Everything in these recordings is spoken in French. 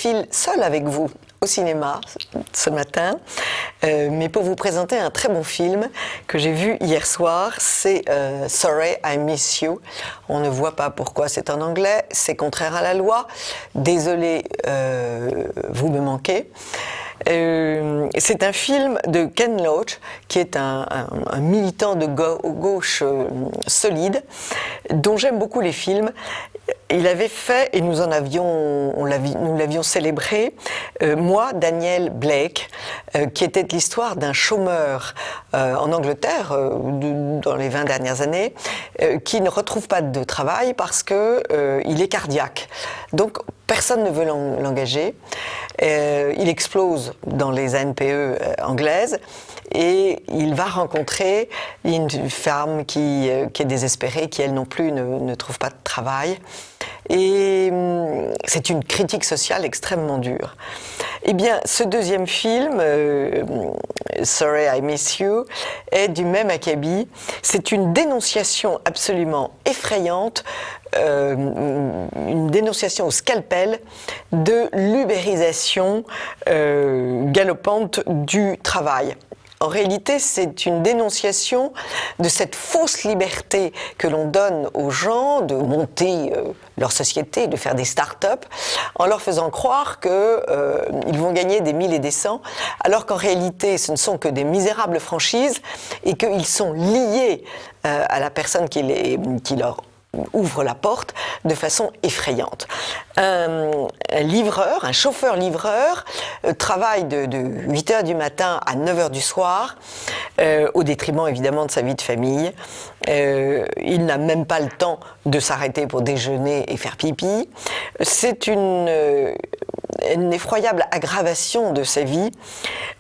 file seule avec vous au cinéma ce matin, mais pour vous présenter un très bon film que j'ai vu hier soir. C'est Sorry, I Miss You. On ne voit pas pourquoi c'est en anglais, c'est contraire à la loi. Désolé, vous me manquez. C'est un film de Ken Loach, qui est un militant de gauche solide, dont j'aime beaucoup les films. Il avait fait, et nous l'avions célébré, moi, Daniel Blake, qui était l'histoire d'un chômeur en Angleterre dans les 20 dernières années, qui ne retrouve pas de travail parce qu'il est cardiaque. Donc, personne ne veut l'engager. Il explose dans les ANPE anglaises et il va rencontrer une femme qui est désespérée, qui elle non plus ne trouve pas de travail. Et c'est une critique sociale extrêmement dure. Eh bien, ce deuxième film, Sorry I Miss You, est du même acabit. C'est une dénonciation absolument effrayante, une dénonciation au scalpel de l'ubérisation galopante du travail. En réalité, c'est une dénonciation de cette fausse liberté que l'on donne aux gens de monter leur société, de faire des start-up, en leur faisant croire qu'ils vont gagner des 1000 et des 100, alors qu'en réalité, ce ne sont que des misérables franchises et qu'ils sont liés à la personne qui leur ouvre la porte de façon effrayante. Un chauffeur-livreur, travaille de 8h du matin à 9h du soir, au détriment évidemment de sa vie de famille. Il n'a même pas le temps de s'arrêter pour déjeuner et faire pipi. C'est une effroyable aggravation de sa vie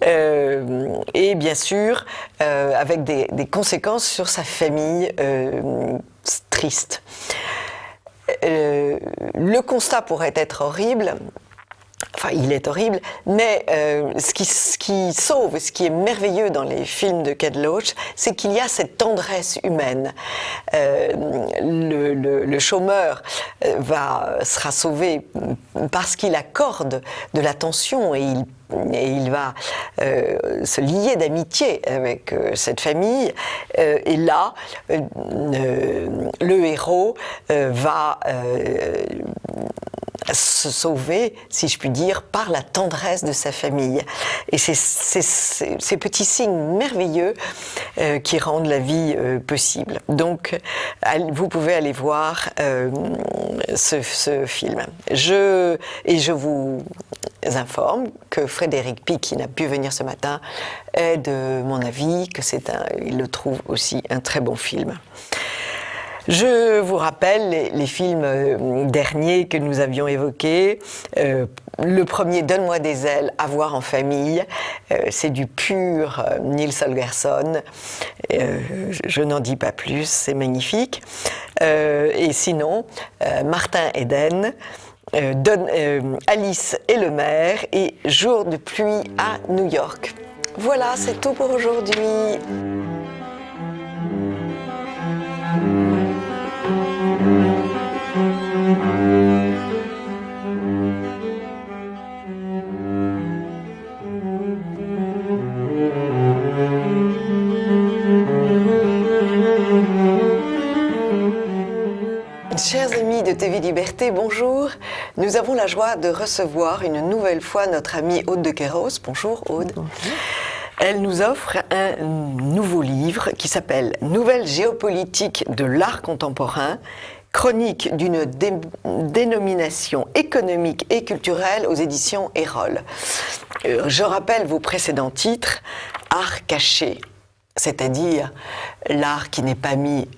et bien sûr avec des conséquences sur sa famille triste. Le constat pourrait être horrible, enfin il est horrible, mais ce qui sauve, ce qui est merveilleux dans les films de Ken Loach, c'est qu'il y a cette tendresse humaine. Le chômeur sera sauvé parce qu'il accorde de l'attention et il va se lier d'amitié avec cette famille. Et là, le héros va se sauver, si je puis dire, par la tendresse de sa famille. Et c'est ces petits signes merveilleux qui rendent la vie possible. Donc, vous pouvez aller voir ce film. Je vous informe que Frédéric Pic, qui n'a pu venir ce matin, est de mon avis que il le trouve aussi un très bon film. Je vous rappelle les films derniers que nous avions évoqués. Le premier, Donne-moi des ailes, à voir en famille. C'est du pur Nils Holgersson. Je n'en dis pas plus, c'est magnifique. Et sinon, Martin Eden, Alice et le maire et Jour de pluie à New York. Voilà, c'est tout pour aujourd'hui. Chers amis de TV Liberté, bonjour. Nous avons la joie de recevoir une nouvelle fois notre amie Aude de Queyros. Bonjour Aude. Bonjour. Elle nous offre un nouveau livre qui s'appelle « Nouvelle géopolitique de l'art contemporain », chronique d'une dénomination économique et culturelle aux éditions Erol. Je rappelle vos précédents titres, « Art caché », c'est-à-dire l'art qui n'est pas mis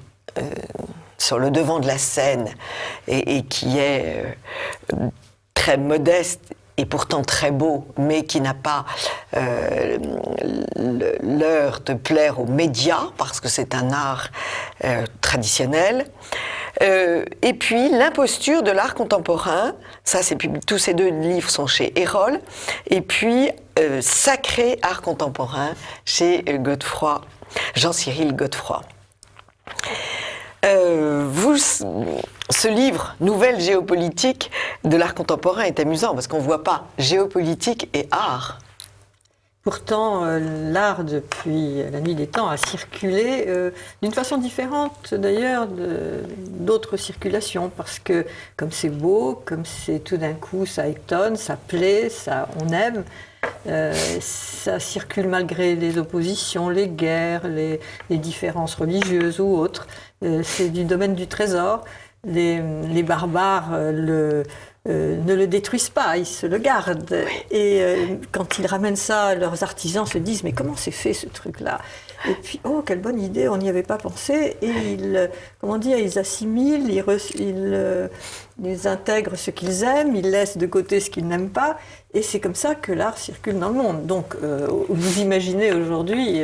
sur le devant de la scène et qui est très modeste et pourtant très beau, mais qui n'a pas l'heure de plaire aux médias, parce que c'est un art traditionnel. Et puis, l'imposture de l'art contemporain, ça, tous ces deux livres sont chez Erol, et puis Sacré art contemporain chez Jean-Cyril Godefroy. ce livre, Nouvelle géopolitique de l'art contemporain, est amusant parce qu'on ne voit pas géopolitique et art. Pourtant, l'art, depuis la nuit des temps, a circulé d'une façon différente d'ailleurs d'autres circulations, parce que comme c'est beau, comme c'est tout d'un coup, ça étonne, ça plaît, on aime, ça circule malgré les oppositions, les guerres, les différences religieuses ou autres. C'est du domaine du trésor. Les barbares ne le détruisent pas, ils se le gardent. Oui. Et quand ils ramènent ça, leurs artisans se disent « mais comment c'est fait ce truc-là » Et puis « oh, quelle bonne idée, on n'y avait pas pensé » et ils assimilent, ils intègrent ce qu'ils aiment, ils laissent de côté ce qu'ils n'aiment pas, et c'est comme ça que l'art circule dans le monde. Donc vous imaginez aujourd'hui,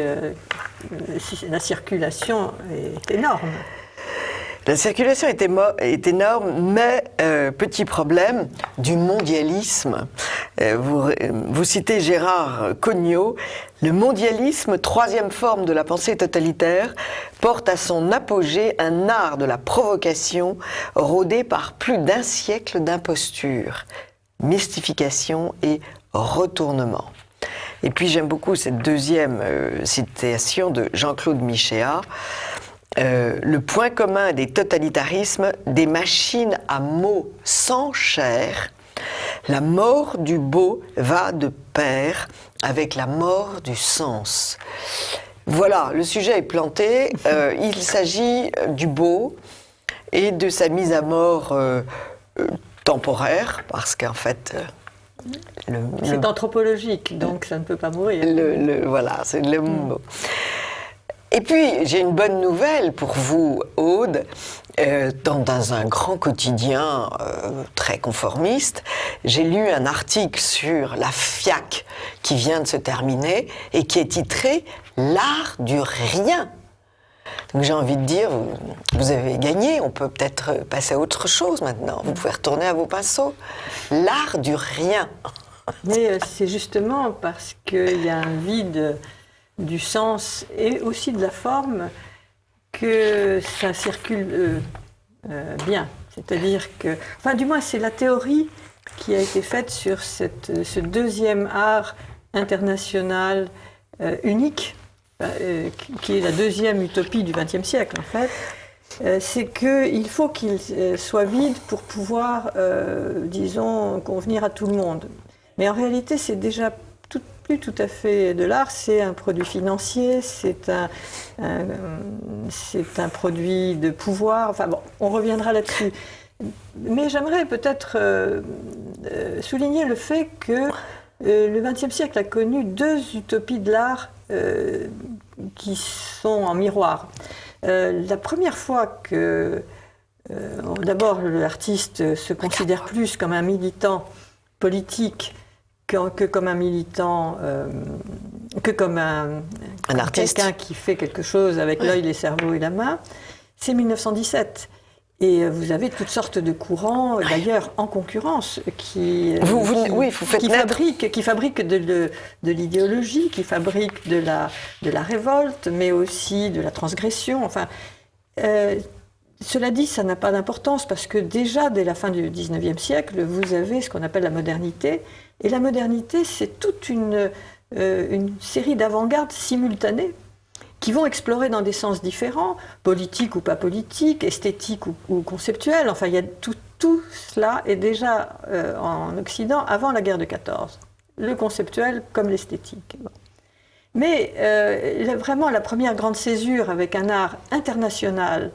la circulation est énorme. La circulation est énorme, mais petit problème du mondialisme. Vous citez Gérard Cognot. Le mondialisme, troisième forme de la pensée totalitaire, porte à son apogée un art de la provocation rodé par plus d'un siècle d'imposture, mystification et retournement. Et puis j'aime beaucoup cette deuxième citation de Jean-Claude Michéa. Le point commun des totalitarismes, des machines à mots sans chair, la mort du beau va de pair avec la mort du sens. Voilà, le sujet est planté. Il s'agit du beau et de sa mise à mort temporaire, parce qu'en fait... c'est anthropologique, donc ça ne peut pas mourir. Voilà, c'est le mot. Et puis, j'ai une bonne nouvelle pour vous, Aude. Dans un grand quotidien très conformiste, j'ai lu un article sur la FIAC qui vient de se terminer et qui est titré « L'art du rien ». Donc j'ai envie de dire, vous avez gagné, on peut peut-être passer à autre chose maintenant. Vous pouvez retourner à vos pinceaux. L'art du rien. Mais c'est justement parce qu'il y a un vide du sens et aussi de la forme que ça circule bien. C'est-à-dire que, enfin du moins c'est la théorie qui a été faite sur ce deuxième art international unique, qui est la deuxième utopie du XXe siècle en fait. C'est qu'il faut qu'il soit vide pour pouvoir, disons, convenir à tout le monde. Mais en réalité c'est déjà plus tout à fait de l'art, c'est un produit financier, c'est un produit de pouvoir, enfin bon, on reviendra là-dessus. Mais j'aimerais peut-être souligner le fait que le XXe siècle a connu deux utopies de l'art qui sont en miroir. La première fois que, d'abord, l'artiste se considère plus comme un militant politique que comme un militant, que comme un artiste, quelqu'un qui fait quelque chose avec l'œil, les cerveaux et la main, c'est 1917. Et vous avez toutes sortes de courants, d'ailleurs en concurrence, qui fabriquent de l'idéologie, qui fabriquent de la révolte, mais aussi de la transgression. Enfin, cela dit, ça n'a pas d'importance parce que déjà, dès la fin du XIXe siècle, vous avez ce qu'on appelle la modernité. Et la modernité, c'est toute une série d'avant-gardes simultanées qui vont explorer dans des sens différents, politiques ou pas politiques, esthétiques ou conceptuels. Enfin, il y a tout cela est déjà en Occident avant la guerre de 14. Le conceptuel comme l'esthétique. Bon. Mais vraiment, la première grande césure avec un art international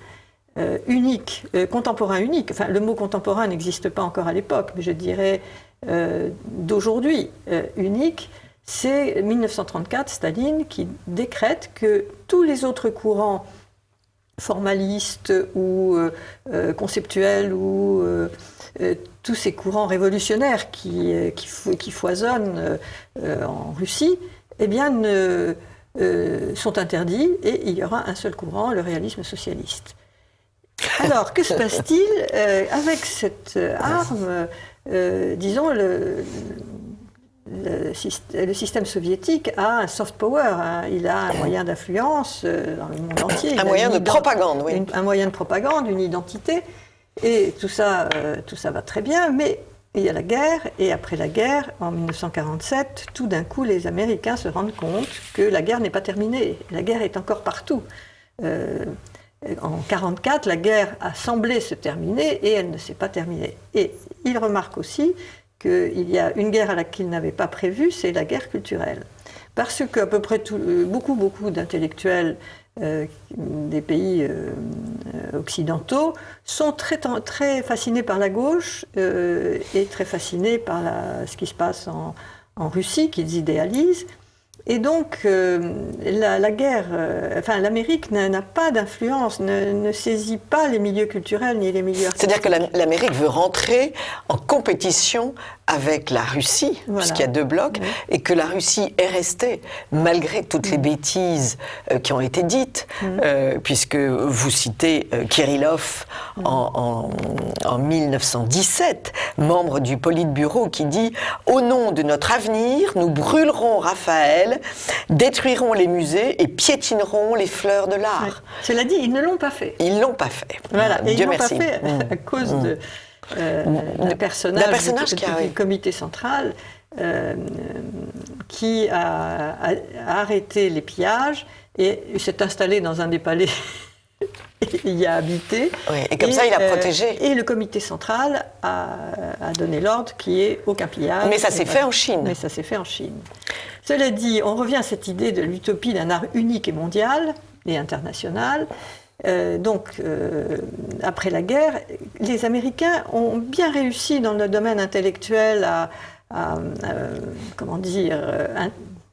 unique, contemporain unique, enfin le mot contemporain n'existe pas encore à l'époque, mais je dirais d'aujourd'hui unique, c'est 1934, Staline, qui décrète que tous les autres courants formalistes ou conceptuels ou tous ces courants révolutionnaires qui foisonnent en Russie, eh bien, sont interdits et il y aura un seul courant, le réalisme socialiste. Alors, que se passe-t-il avec cette arme, disons, le système soviétique a un soft power, hein. Il a un moyen d'influence dans le monde entier. Un moyen de propagande, oui. Un moyen de propagande, une identité. Et tout ça va très bien, mais il y a la guerre, et après la guerre, en 1947, tout d'un coup, les Américains se rendent compte que la guerre n'est pas terminée. La guerre est encore partout. En 1944, la guerre a semblé se terminer, et elle ne s'est pas terminée. Et ils remarquent aussi qu'il y a une guerre à laquelle ils n'avaient pas prévu, c'est la guerre culturelle. Parce qu'à peu près beaucoup d'intellectuels des pays occidentaux sont très fascinés par la gauche et très fascinés par ce qui se passe en Russie, qu'ils idéalisent. Et donc, la guerre, l'Amérique n'a pas d'influence, ne saisit pas les milieux culturels ni les milieux artistiques. C'est-à-dire que l'Amérique veut rentrer en compétition avec la Russie, voilà, puisqu'il y a deux blocs, oui, et que la Russie est restée, malgré toutes les bêtises qui ont été dites, puisque vous citez Kirillov en 1917, membre du Politburo, qui dit « Au nom de notre avenir, nous brûlerons Raphaël, détruirons les musées et piétinerons les fleurs de l'art. Oui. » Cela dit, ils ne l'ont pas fait. Ils ne l'ont pas fait. Voilà, et Dieu ils ne l'ont merci. pas fait à cause d'un personnage du comité central qui a arrêté les pillages et s'est installé dans un des palais. Il y a habité. Oui, et comme ça, il a protégé. Et le comité central a donné l'ordre qu'il n'y ait aucun pillage. Mais ça s'est fait en Chine. Mais ça s'est fait en Chine. Cela dit, on revient à cette idée de l'utopie d'un art unique et mondial et international. Après la guerre, les Américains ont bien réussi dans le domaine intellectuel à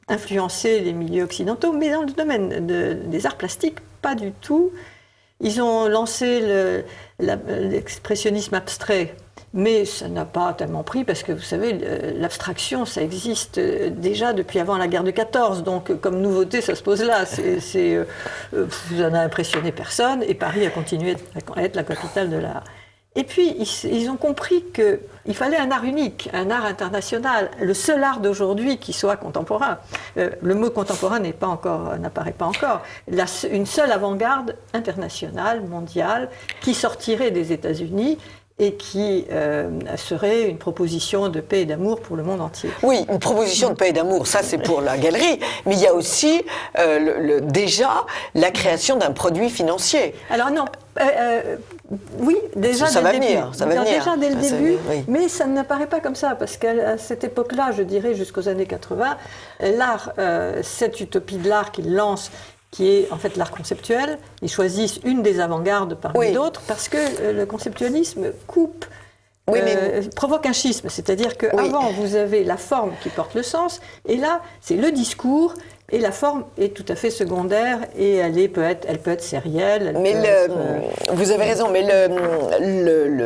influencer les milieux occidentaux, mais dans le domaine des arts plastiques, pas du tout. Ils ont lancé l'expressionnisme abstrait, mais ça n'a pas tellement pris parce que, vous savez, l'abstraction, ça existe déjà depuis avant la guerre de 14. Donc, comme nouveauté, ça se pose là. Vous n'en a impressionné personne et Paris a continué à être la capitale de l'art. Et puis, ils ont compris qu'il fallait un art unique, un art international, le seul art d'aujourd'hui qui soit contemporain. Le mot contemporain n'apparaît pas encore. Une seule avant-garde internationale, mondiale, qui sortirait des États-Unis et qui serait une proposition de paix et d'amour pour le monde entier. Oui, une proposition de paix et d'amour, ça c'est pour la galerie, mais il y a aussi déjà la création d'un produit financier. Alors non, oui, déjà ça dès va le début. Venir, ça va venir. Déjà dès le début, oui. Mais ça n'apparaît pas comme ça, parce qu'à cette époque-là, je dirais jusqu'aux années 80, l'art, cette utopie de l'art qu'ils lancent, qui est en fait l'art conceptuel, ils choisissent une des avant-gardes parmi d'autres, parce que le conceptualisme coupe, provoque un schisme, c'est-à-dire qu'avant, vous avez la forme qui porte le sens, et là, c'est le discours, et la forme est tout à fait secondaire, et elle peut être sérielle. Vous avez raison, mais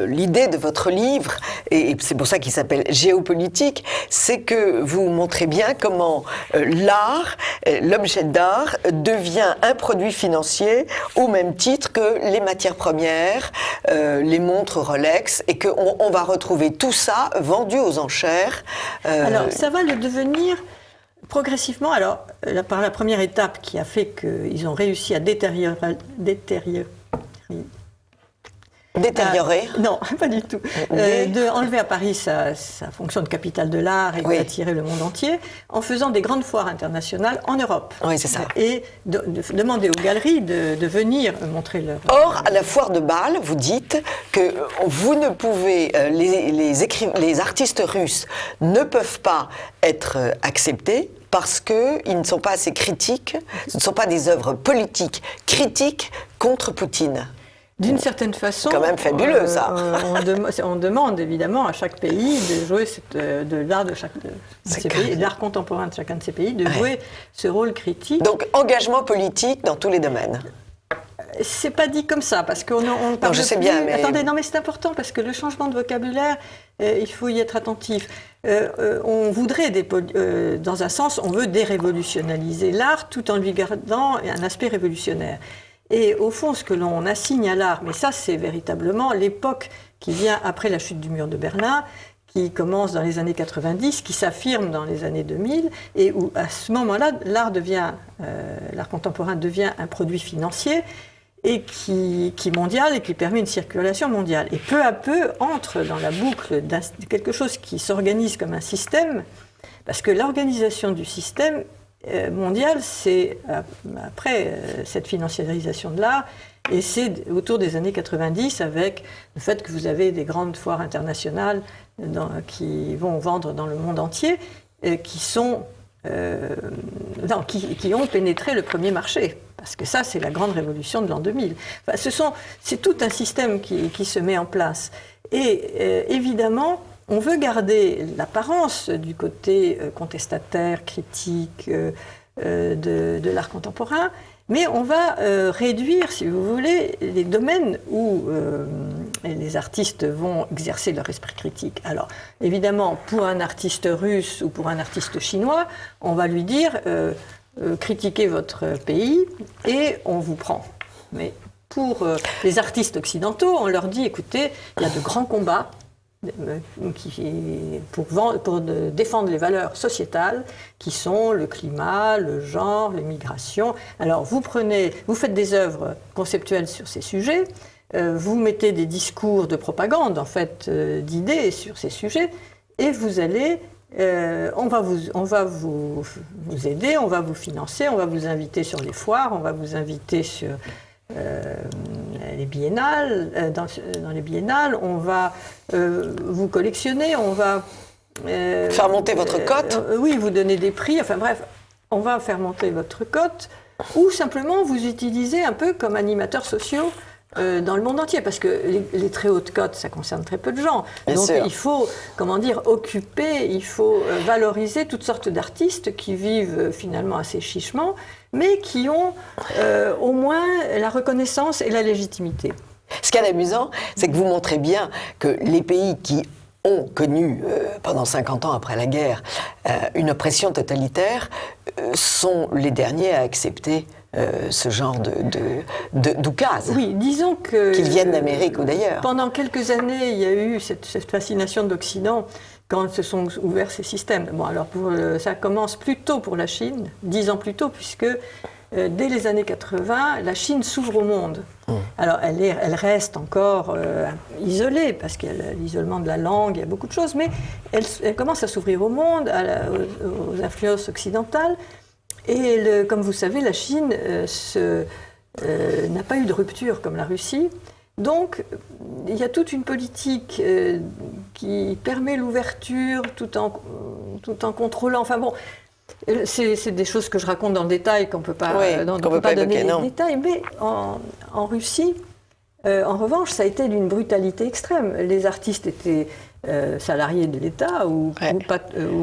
l'idée de votre livre, et c'est pour ça qu'il s'appelle Géopolitique, c'est que vous montrez bien comment l'art, l'objet d'art, devient un produit financier au même titre que les matières premières, les montres Rolex, et qu'on va retrouver tout ça vendu aux enchères. Alors, ça va le devenir progressivement, par la première étape qui a fait qu'ils ont réussi à détériorer. Non, pas du tout. Enlever à Paris sa fonction de capitale de l'art et d'attirer le monde entier, en faisant des grandes foires internationales en Europe. Oui, c'est ça. Et de demander aux galeries de venir montrer leur... Or, à la foire de Bâle, vous dites que vous ne pouvez... les artistes russes ne peuvent pas être acceptés parce qu'ils ne sont pas assez critiques, ce ne sont pas des œuvres politiques critiques contre Poutine. D'une certaine façon, c'est quand même fabuleux, ça. On demande évidemment à chaque pays de jouer de l'art de ces pays, l'art contemporain de chacun de ces pays, de jouer ce rôle critique. Donc engagement politique dans tous les domaines. C'est pas dit comme ça, parce qu'on parle. Non, je sais bien, mais... Attendez, non, mais c'est important, parce que le changement de vocabulaire, il faut y être attentif. On voudrait, dans un sens, on veut dérévolutionnaliser l'art tout en lui gardant un aspect révolutionnaire. Et au fond, ce que l'on assigne à l'art, mais ça c'est véritablement l'époque qui vient après la chute du mur de Berlin, qui commence dans les années 90, qui s'affirme dans les années 2000, et où à ce moment-là, l'art contemporain devient un produit financier, et qui est mondial et qui permet une circulation mondiale. Et peu à peu entre dans la boucle de quelque chose qui s'organise comme un système, parce que l'organisation du système mondial, c'est après cette financiarisation de l'art, et c'est autour des années 90 avec le fait que vous avez des grandes foires internationales qui vont vendre dans le monde entier, qui ont pénétré le premier marché. Parce que ça, c'est la grande révolution de l'an 2000. Enfin, c'est tout un système qui se met en place. Et évidemment, on veut garder l'apparence du côté contestataire, critique de l'art contemporain, mais on va réduire, si vous voulez, les domaines où les artistes vont exercer leur esprit critique. Alors, évidemment, pour un artiste russe ou pour un artiste chinois, on va lui dire critiquez votre pays et on vous prend. Mais pour les artistes occidentaux, on leur dit écoutez, il y a de grands combats pour défendre les valeurs sociétales qui sont le climat, le genre, les migrations. Alors vous faites des œuvres conceptuelles sur ces sujets, vous mettez des discours de propagande, en fait, d'idées sur ces sujets, et vous allez, on va vous aider, on va vous financer, on va vous inviter sur les foires, on va vous inviter sur les biennales, dans les biennales, on va vous collectionner, on va faire monter votre cote. Oui, vous donner des prix, enfin bref, on va faire monter votre cote, ou simplement vous utiliser un peu comme animateurs sociaux dans le monde entier, parce que les très hautes cotes, ça concerne très peu de gens. Bien donc sûr. il faut, occuper, il faut valoriser toutes sortes d'artistes qui vivent finalement assez chichement, mais qui ont au moins la reconnaissance et la légitimité. Ce qui est amusant, c'est que vous montrez bien que les pays qui ont connu, pendant 50 ans après la guerre, une oppression totalitaire, sont les derniers à accepter ce genre d'oukase. Oui, disons que... Qu'ils viennent d'Amérique ou d'ailleurs. Pendant quelques années, il y a eu cette fascination de l'Occident quand se sont ouverts ces systèmes. Bon, alors ça commence plus tôt pour la Chine, 10 ans plus tôt, puisque dès les années 80, la Chine s'ouvre au monde. Alors, elle reste encore isolée, parce qu'il y a l'isolement de la langue, il y a beaucoup de choses, mais elle commence à s'ouvrir au monde, aux influences occidentales. Et comme vous savez, la Chine n'a pas eu de rupture comme la Russie. Donc, il y a toute une politique qui permet l'ouverture tout en contrôlant. Enfin bon, c'est des choses que je raconte dans le détail, qu'on ne peut pas, peut pas donner les détails. Mais en Russie, en revanche, ça a été d'une brutalité extrême. Les artistes étaient salariés de l'État, ou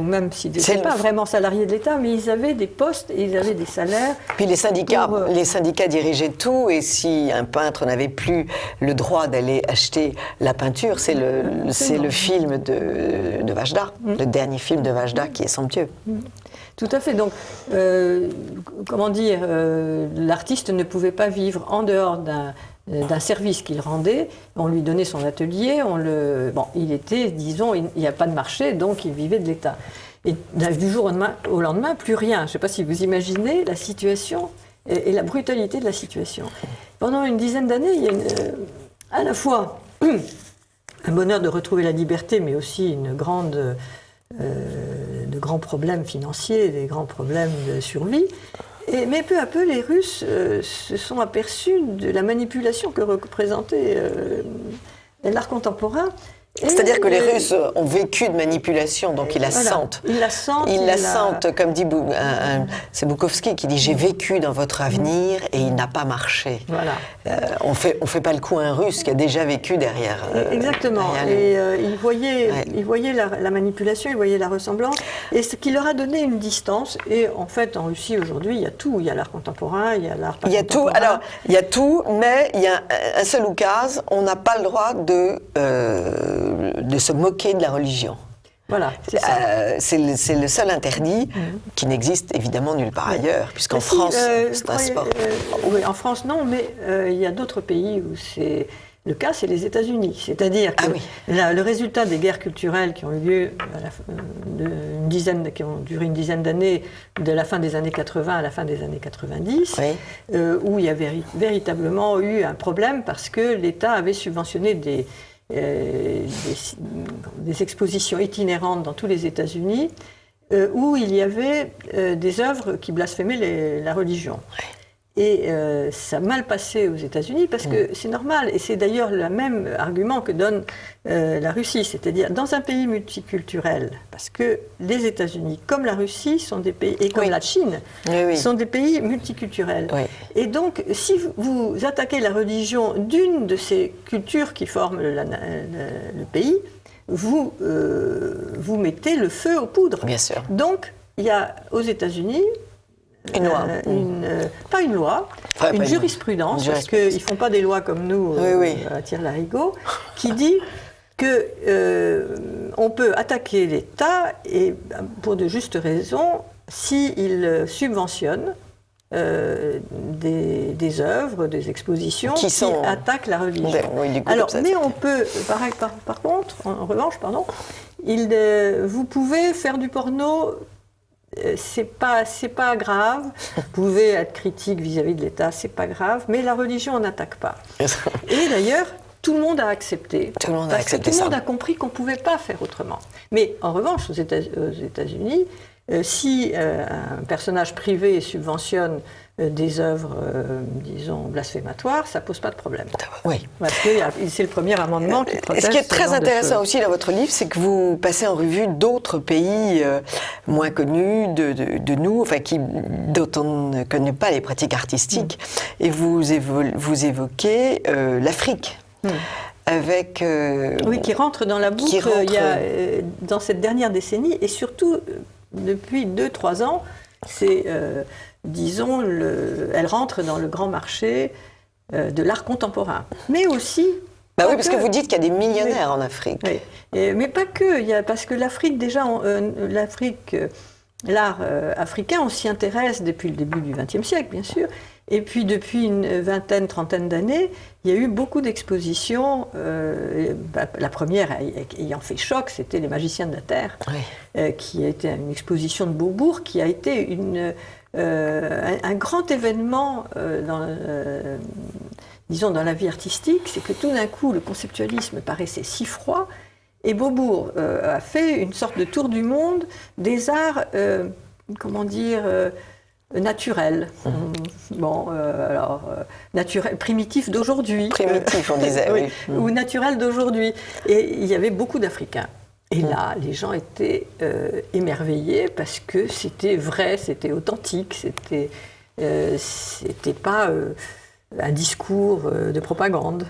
même s'ils n'étaient pas vraiment salariés de l'État, mais ils avaient des postes et ils avaient des salaires. Puis les syndicats dirigeaient tout, et si un peintre n'avait plus le droit d'aller acheter la peinture, c'est le film de Vajda, le dernier film de Vajda qui est somptueux. Tout à fait. Donc, l'artiste ne pouvait pas vivre en dehors d'un service qu'il rendait. On lui donnait son atelier, il était, disons, il n'y a pas de marché, donc il vivait de l'État. Et du jour au lendemain, plus rien. Je ne sais pas si vous imaginez la situation et la brutalité de la situation. Pendant une dizaine d'années, il y a à la fois un bonheur de retrouver la liberté, mais aussi de grands problèmes financiers, des grands problèmes de survie. Mais peu à peu, les Russes se sont aperçus de la manipulation que représentait l'art contemporain. C'est-à-dire que les Russes ont vécu de manipulation, donc ils la sentent. Ils la sentent. Ils la sentent, comme dit c'est Bukowski qui dit « J'ai vécu dans votre avenir et il n'a pas marché ». Voilà. On fait pas le coup à un Russe qui a déjà vécu derrière. Exactement. Ils voyaient la manipulation, ils voyaient la ressemblance, et ce qui leur a donné une distance. Et en fait, en Russie aujourd'hui, il y a tout. Il y a l'art contemporain, il y a l'art pas contemporain. Alors, il y a tout, mais il y a un seul oukase, on n'a pas le droit de se moquer de la religion. Voilà, c'est ça. C'est le seul interdit qui n'existe évidemment nulle part ailleurs, puisqu'en France, c'est un sport. Oui, en France, non, mais il y a d'autres pays où Le cas, c'est les États-Unis. C'est-à-dire que le résultat des guerres culturelles qui ont eu lieu qui ont duré une dizaine d'années, de la fin des années 80 à la fin des années 90, où il y a véritablement eu un problème parce que l'État avait subventionné des expositions itinérantes dans tous les États-Unis, où il y avait des œuvres qui blasphémaient la religion. Et ça a mal passé aux États-Unis parce que c'est normal. Et c'est d'ailleurs le même argument que donne la Russie. C'est-à-dire, dans un pays multiculturel, parce que les États-Unis, comme la Russie, sont des pays, et comme la Chine, sont des pays multiculturels. Et donc, si vous attaquez la religion d'une de ces cultures qui forment le pays, vous mettez le feu aux poudres. Bien sûr. Donc, il y a aux États-Unis une loi. Pas une loi, une jurisprudence, parce qu'ils ne font pas des lois comme nous, à tire-larigot, qui dit qu'on peut attaquer l'État, et pour de justes raisons, s'il subventionne des œuvres, des expositions qui attaquent la religion. Alors, mais on peut, par contre, en revanche, vous pouvez faire du porno. C'est pas grave. Vous pouvez être critique vis-à-vis de l'État, c'est pas grave, mais la religion, on n'attaque pas. Et d'ailleurs, tout le monde a accepté. Tout le monde a compris qu'on ne pouvait pas faire autrement. Mais en revanche, aux États-Unis, si un personnage privé subventionne des œuvres, disons, blasphématoires, ça ne pose pas de problème. Oui. Parce que c'est le premier amendement qui protège. Ce qui est très intéressant aussi dans votre livre, c'est que vous passez en revue d'autres pays moins connus de nous, dont on ne connaît pas les pratiques artistiques. Et vous évoquez l'Afrique. Avec, qui rentre dans la boucle dans cette dernière décennie, et surtout depuis 2-3 ans, c'est, disons, elle rentre dans le grand marché de l'art contemporain. Mais aussi... parce que vous dites qu'il y a des millionnaires en Afrique. Oui. Mais pas que, parce que l'Afrique, déjà, l'art africain, on s'y intéresse depuis le début du XXe siècle, bien sûr. Et puis, depuis une trentaine d'années, il y a eu beaucoup d'expositions. La première ayant fait choc, c'était Les Magiciens de la Terre, qui a été une exposition de Beaubourg, qui a été un grand événement dans la vie artistique. C'est que tout d'un coup, le conceptualisme paraissait si froid. Et Beaubourg a fait une sorte de tour du monde des arts, naturels. Primitifs d'aujourd'hui. Primitifs, on disait, oui. Ou naturels d'aujourd'hui. Et il y avait beaucoup d'Africains. Et là, les gens étaient émerveillés parce que c'était vrai, c'était authentique, c'était pas un discours de propagande.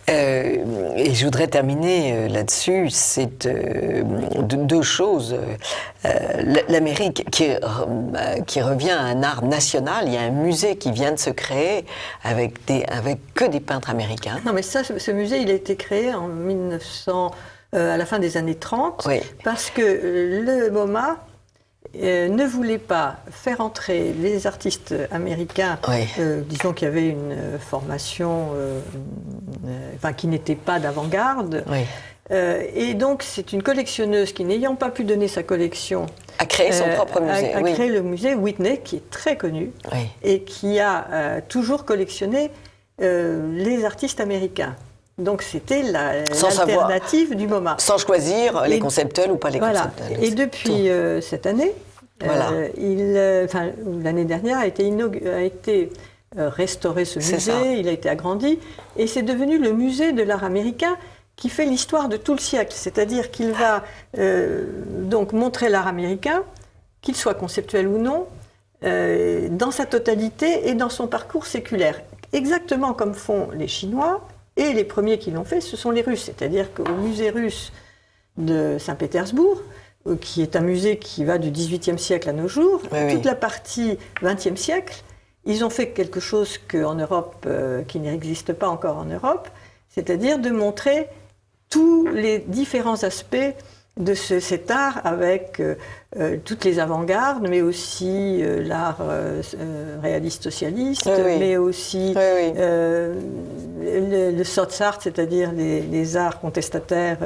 Et je voudrais terminer là-dessus, c'est deux choses. L'Amérique qui revient à un art national, il y a un musée qui vient de se créer avec que des peintres américains. Non mais ça, ce musée, il a été créé en 1900, à la fin des années 30, parce que le MoMA ne voulait pas faire entrer les artistes américains, disons qu'il y avait une formation qui n'était pas d'avant-garde. Et donc c'est une collectionneuse qui, n'ayant pas pu donner sa collection, a créé son propre musée. A créé le musée Whitney, qui est très connu, et qui a toujours collectionné les artistes américains. Donc c'était l'alternative du MoMA. Sans choisir les conceptuels ou pas les conceptuels. Et depuis cette année, l'année dernière a été restauré ce musée, il a été agrandi, et c'est devenu le musée de l'art américain qui fait l'histoire de tout le siècle. C'est-à-dire qu'il va donc montrer l'art américain, qu'il soit conceptuel ou non, dans sa totalité et dans son parcours séculaire. Exactement comme font les Chinois. Et les premiers qui l'ont fait, ce sont les Russes. C'est-à-dire qu'au musée russe de Saint-Pétersbourg, qui est un musée qui va du XVIIIe siècle à nos jours, toute la partie XXe siècle, ils ont fait quelque chose qu'en Europe, qui n'existe pas encore en Europe, c'est-à-dire de montrer tous les différents aspects cet art avec toutes les avant-gardes, mais aussi l'art réaliste socialiste, mais aussi le Sotsart, c'est-à-dire les arts contestataires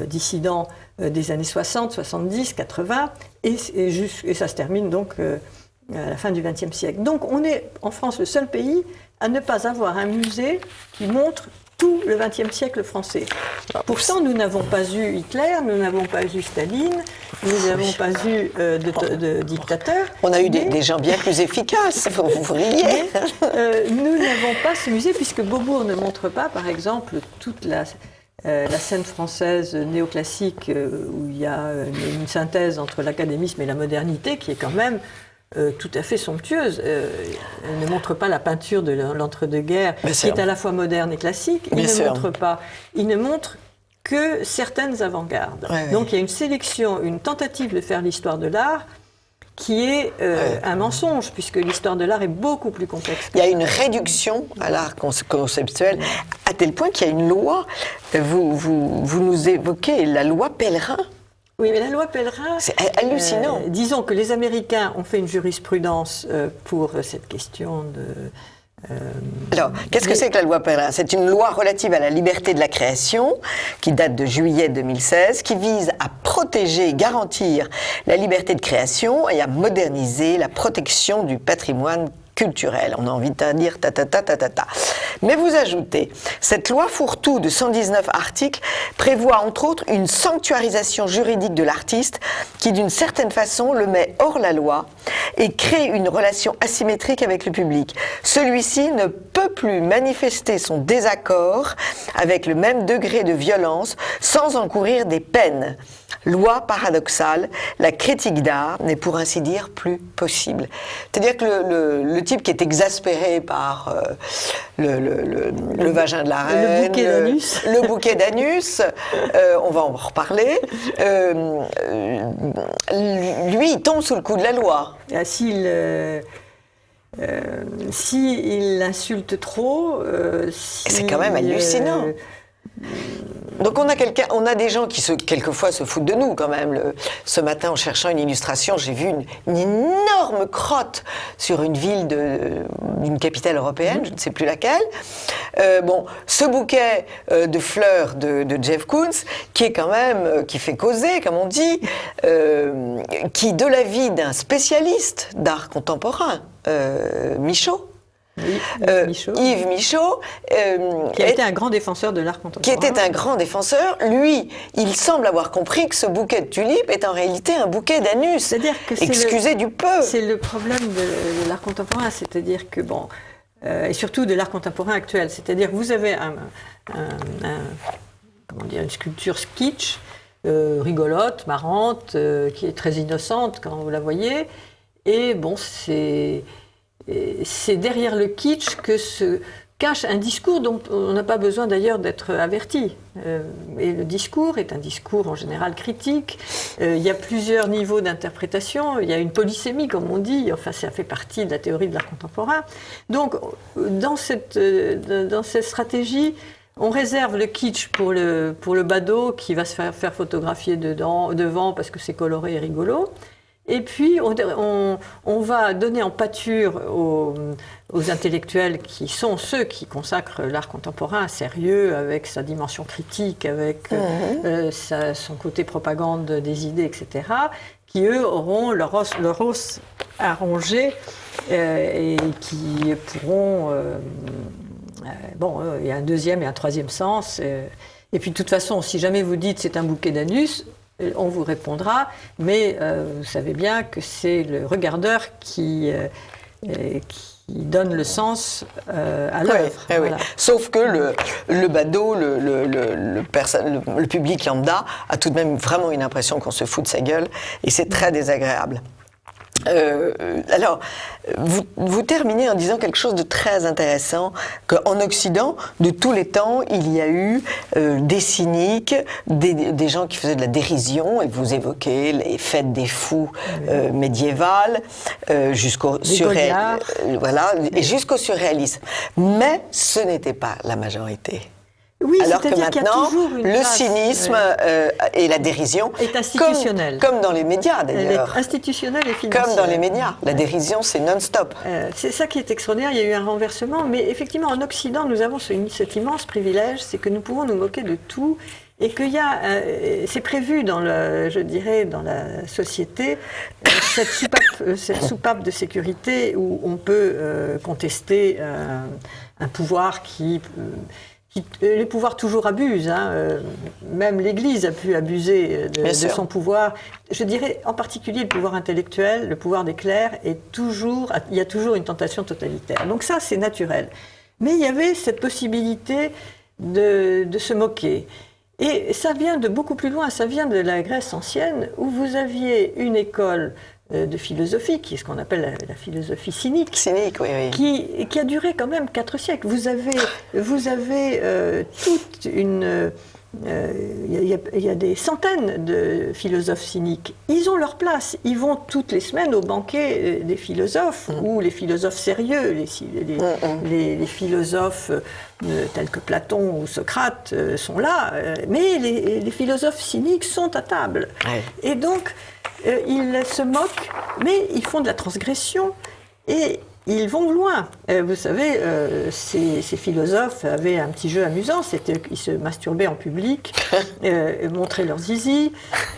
dissidents des années 60, 70, 80, et ça se termine donc à la fin du XXe siècle. Donc on est en France le seul pays à ne pas avoir un musée qui montre tout le XXe siècle français. Pourtant, nous n'avons pas eu Hitler, nous n'avons pas eu Staline, nous n'avons pas eu de dictateurs. On a eu des gens bien plus efficaces, vous riez. Nous n'avons pas ce musée, puisque Beaubourg ne montre pas, par exemple, toute la scène française néoclassique, où il y a une synthèse entre l'académisme et la modernité, qui est quand même tout à fait somptueuse. Elle ne montre pas la peinture de l'entre-deux-guerres, qui est à la fois moderne et classique. Il ne montre que certaines avant-gardes. Donc il y a une sélection, une tentative de faire l'histoire de l'art qui est un mensonge, puisque l'histoire de l'art est beaucoup plus complexe. Il y a une réduction à l'art conceptuel, à tel point qu'il y a une loi. Vous nous évoquez la loi Pellerin. Oui, mais la loi Pellerin... C'est hallucinant. Disons que les Américains ont fait une jurisprudence pour cette question de... Alors, qu'est-ce que c'est que la loi Pellerin ? C'est une loi relative à la liberté de la création, qui date de juillet 2016, qui vise à protéger et garantir la liberté de création et à moderniser la protection du patrimoine culturel. On a envie de dire ta. Mais vous ajoutez, cette loi fourre-tout de 119 articles prévoit entre autres une sanctuarisation juridique de l'artiste qui d'une certaine façon le met hors la loi et crée une relation asymétrique avec le public. Celui-ci ne peut plus manifester son désaccord avec le même degré de violence sans encourir des peines. Loi paradoxale, la critique d'art n'est pour ainsi dire plus possible. C'est-à-dire que le type qui est exaspéré par le vagin de la reine, le bouquet d'anus, on va en reparler, lui, il tombe sous le coup de la loi. S'il insulte trop... c'est quand même hallucinant. Donc on a des gens qui quelquefois se foutent de nous quand même. Ce matin, en cherchant une illustration, j'ai vu une énorme crotte sur une ville d'une capitale européenne, je ne sais plus laquelle. Ce bouquet de fleurs de Jeff Koons, qui est quand même, qui fait causer, comme on dit, qui de l'avis d'un spécialiste d'art contemporain, Michaud, Yves Michaud, qui a été un grand défenseur de l'art contemporain. Qui était un grand défenseur. Lui, il semble avoir compris que ce bouquet de tulipes est en réalité un bouquet d'anus. C'est-à-dire que excusez du peu. C'est le problème de l'art contemporain, c'est-à-dire que et surtout de l'art contemporain actuel, c'est-à-dire que vous avez une sculpture kitsch, rigolote, marrante, qui est très innocente quand vous la voyez, et c'est derrière le kitsch que se cache un discours dont on n'a pas besoin d'ailleurs d'être averti. Et le discours est un discours en général critique. Il y a plusieurs niveaux d'interprétation. Il y a une polysémie, comme on dit. Enfin, ça fait partie de la théorie de l'art contemporain. Donc, dans cette stratégie, on réserve le kitsch pour le badaud qui va se faire photographier devant parce que c'est coloré et rigolo. Et puis, on va donner en pâture aux intellectuels qui sont ceux qui consacrent l'art contemporain sérieux, avec sa dimension critique, avec son côté propagande des idées, etc., qui, eux, auront leur os à ronger et qui pourront... il y a un deuxième et un troisième sens. Et puis, de toute façon, si jamais vous dites c'est un bouquet d'anus, on vous répondra, mais vous savez bien que c'est le regardeur qui donne le sens à l'œuvre. Oui, voilà. Sauf que le badaud, le public lambda a tout de même vraiment une impression qu'on se fout de sa gueule, et c'est très désagréable. Alors, vous terminez en disant quelque chose de très intéressant, qu'en Occident, de tous les temps, il y a eu des cyniques, des gens qui faisaient de la dérision, et vous évoquez les fêtes des fous médiévales, jusqu'au surréalisme. Et jusqu'au surréalisme. Mais ce n'était pas la majorité. Oui, alors que c'est-à-dire qu'il y a maintenant, toujours une le place, cynisme et la dérision est institutionnelle. Comme dans les médias Elle est d'ailleurs. institutionnelle et financière. Comme dans les médias. La dérision, c'est non-stop. C'est ça qui est extraordinaire, il y a eu un renversement, mais effectivement en Occident nous avons cet immense privilège, c'est que nous pouvons nous moquer de tout et qu'il y a, c'est prévu dans je dirais, dans la société, cette soupape de sécurité où on peut contester un pouvoir les pouvoirs toujours abusent, hein. Même l'Église a pu abuser de son pouvoir. Je dirais en particulier le pouvoir intellectuel, le pouvoir des clercs, il y a toujours une tentation totalitaire. Donc ça, c'est naturel. Mais il y avait cette possibilité de se moquer. Et ça vient de beaucoup plus loin, ça vient de la Grèce ancienne, où vous aviez une école de philosophie, qui est ce qu'on appelle la philosophie cynique. Cynique, oui. Qui a duré quand même 4 siècles. Vous avez toute une... Il y a des centaines de philosophes cyniques. Ils ont leur place. Ils vont toutes les semaines au banquet des philosophes, ou les philosophes sérieux, les philosophes tels que Platon ou Socrate sont là. Mais les philosophes cyniques sont à table. Ouais. Et donc, ils se moquent, mais ils font de la transgression. Et ils vont loin. Vous savez, ces philosophes avaient un petit jeu amusant, ils se masturbaient en public, montraient leurs zizi,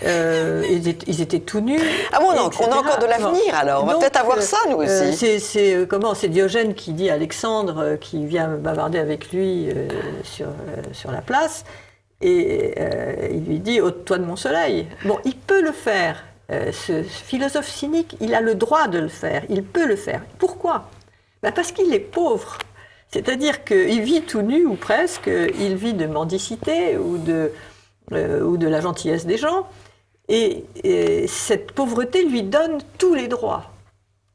ils étaient tout nus. Ah bon, donc on a encore de l'avenir alors, on va peut-être avoir ça nous aussi. C'est Diogène qui dit à Alexandre, qui vient bavarder avec lui sur la place, et il lui dit « ôte-toi de mon soleil ». Bon, il peut le faire. Ce philosophe cynique, il a le droit de le faire, il peut le faire. Pourquoi ? Parce qu'il est pauvre. C'est-à-dire qu'il vit tout nu, ou presque, il vit de mendicité ou de la gentillesse des gens, et cette pauvreté lui donne tous les droits.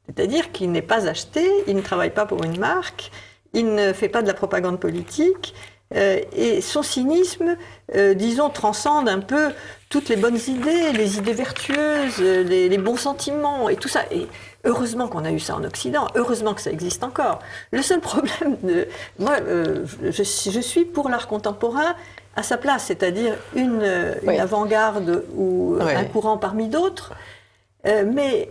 C'est-à-dire qu'il n'est pas acheté, il ne travaille pas pour une marque, il ne fait pas de la propagande politique, et son cynisme, disons, transcende un peu toutes les bonnes idées, les idées vertueuses, les bons sentiments et tout ça. Et heureusement qu'on a eu ça en Occident, heureusement que ça existe encore. Le seul problème, moi, je suis pour l'art contemporain à sa place, c'est-à-dire une avant-garde ou un courant parmi d'autres, mais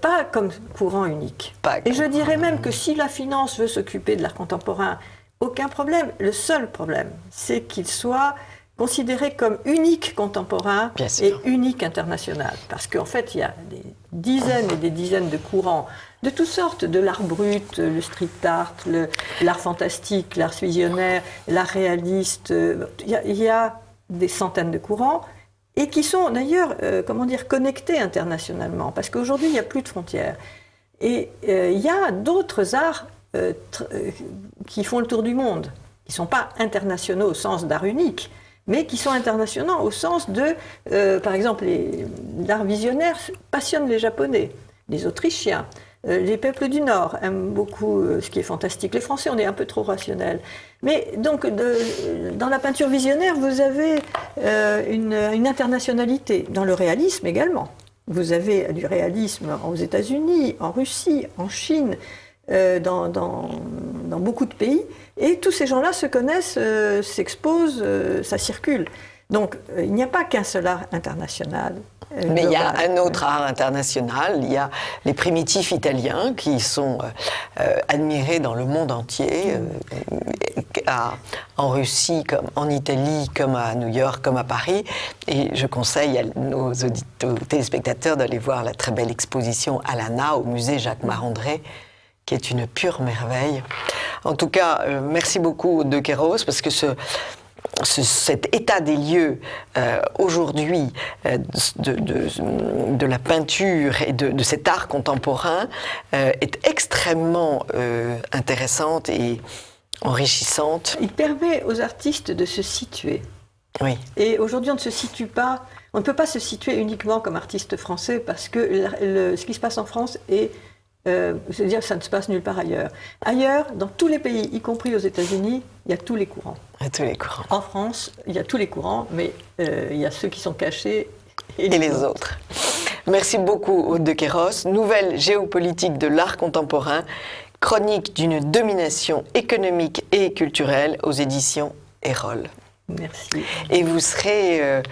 pas comme courant unique. Et je dirais même que si la finance veut s'occuper de l'art contemporain, aucun problème. Le seul problème, c'est qu'il soit considéré comme unique contemporain et unique international. Parce qu'en fait, il y a des dizaines et des dizaines de courants de toutes sortes, de l'art brut, le street art, l'art fantastique, l'art visionnaire, l'art réaliste. Il y a des centaines de courants et qui sont d'ailleurs, connectés internationalement. Parce qu'aujourd'hui, il n'y a plus de frontières. Et il y a d'autres arts qui font le tour du monde, qui ne sont pas internationaux au sens d'art unique, mais qui sont internationaux au sens de, par exemple, l'art visionnaire passionne les Japonais, les Autrichiens, les peuples du Nord aiment beaucoup ce qui est fantastique. Les Français, on est un peu trop rationnels. Mais donc, dans la peinture visionnaire, vous avez une internationalité, dans le réalisme également. Vous avez du réalisme aux États-Unis, en Russie, en Chine, dans beaucoup de pays, et tous ces gens-là se connaissent, s'exposent, ça circule. Donc il n'y a pas qu'un seul art international. Mais il y a un autre art international, il y a les primitifs italiens qui sont admirés dans le monde entier, en Russie, comme en Italie, comme à New York, comme à Paris. Et je conseille à nos téléspectateurs d'aller voir la très belle exposition à l'ANA, au musée Jacques Marandré, qui est une pure merveille. En tout cas, merci beaucoup de Kéros, parce que cet état des lieux aujourd'hui de la peinture et de cet art contemporain est extrêmement intéressante et enrichissante. Il permet aux artistes de se situer. Oui. Et aujourd'hui, on ne se situe pas, on ne peut pas se situer uniquement comme artiste français, parce que ce qui se passe en France est... c'est-à-dire que ça ne se passe nulle part ailleurs. Ailleurs, dans tous les pays, y compris aux États-Unis, il y a tous les courants. Il y a tous les courants. En France, il y a tous les courants, mais il y a ceux qui sont cachés et les autres. Merci beaucoup, Aude de Kéros. Nouvelle géopolitique de l'art contemporain, chronique d'une domination économique et culturelle aux éditions Erol. Merci. Et vous serez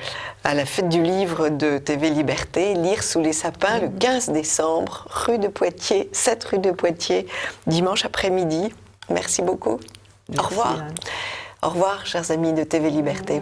à la fête du livre de TV Liberté, Lire sous les sapins, le 15 décembre, rue de Poitiers, 7 rue de Poitiers, dimanche après-midi. Merci beaucoup. Merci, Au revoir. Anne. Au revoir, chers amis de TV Liberté.